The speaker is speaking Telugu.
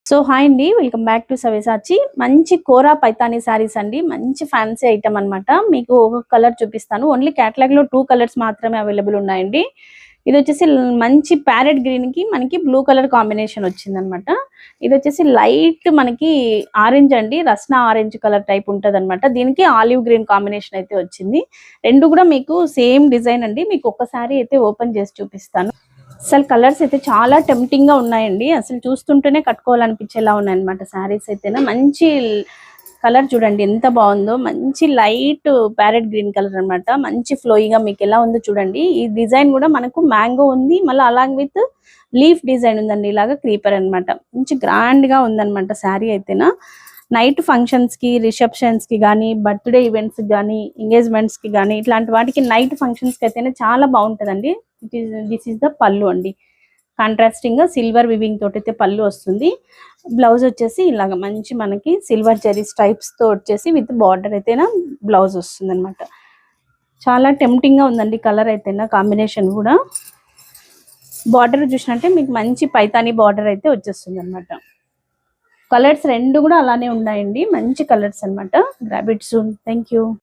సో హాయ్ అండి, వెల్కమ్ బ్యాక్ టు సవ్యసాచి. మంచి కోరా పైతానీ శారీస్ అండి, మంచి ఫ్యాన్సీ ఐటమ్ అన్నమాట. మీకు ఒక కలర్ చూపిస్తాను. ఓన్లీ కేటలాగ్ లో 2 కలర్స్ మాత్రమే అవైలబుల్ ఉన్నాయండి. ఇది వచ్చేసి మంచి ప్యారెట్ గ్రీన్ కి మనకి బ్లూ కలర్ కాంబినేషన్ వచ్చింది అనమాట. ఇది వచ్చేసి లైట్ మనకి ఆరెంజ్ అండి, రస్నా ఆరెంజ్ కలర్ టైప్ ఉంటది అనమాట. దీనికి ఆలివ్ గ్రీన్ కాంబినేషన్ అయితే వచ్చింది. రెండు కూడా మీకు సేమ్ డిజైన్ అండి. మీకు ఒక్కసారి అయితే ఓపెన్ చేసి చూపిస్తాను. అసలు కలర్స్ అయితే చాలా టెంప్టింగ్ గా ఉన్నాయండి. అసలు చూస్తుంటేనే కట్టుకోవాలనిపించేలా ఉన్నాయి అనమాట శారీస్ అయితేనా. మంచి కలర్ చూడండి ఎంత బాగుందో, మంచి లైట్ ప్యారెట్ గ్రీన్ కలర్ అన్నమాట. మంచి ఫ్లోయిగా మీకు ఎలా ఉందో చూడండి. ఈ డిజైన్ కూడా మనకు మ్యాంగో ఉంది, మళ్ళీ అలాంగ్ విత్ లీఫ్ డిజైన్ ఉందండి, ఇలాగా క్రీపర్ అన్నమాట. మంచి గ్రాండ్ గా ఉందన్నమాట శారీ అయితేనా. నైట్ ఫంక్షన్స్ కి, రిసెప్షన్స్ కి కానీ, బర్త్డే ఈవెంట్స్ కానీ, ఎంగేజ్మెంట్స్ కి కానీ, ఇట్లాంటి వాటికి నైట్ ఫంక్షన్స్ కి అయితేనే చాలా బాగుంటదండి. దిస్ ఈస్ ద పళ్ళు అండి. కాంట్రాస్టింగ్ గా సిల్వర్ వివింగ్ తోటి అయితే పళ్ళు వస్తుంది. బ్లౌజ్ వచ్చేసి ఇలాగ మంచి మనకి సిల్వర్ జెరీ స్ట్రైప్స్ తో వచ్చేసి విత్ బార్డర్ అయితేనా బ్లౌజ్ వస్తుంది అనమాట. చాలా టెంప్టింగ్ గా ఉందండి కలర్ అయితేనా. కాంబినేషన్ కూడా బార్డర్ చూసినట్టే మీకు మంచి పైతానీ బార్డర్ అయితే వచ్చేస్తుంది అనమాట. కలర్స్ రెండు కూడా అలానే ఉన్నాయండి, మంచి కలర్స్ అనమాట. Grab it soon. Thank you.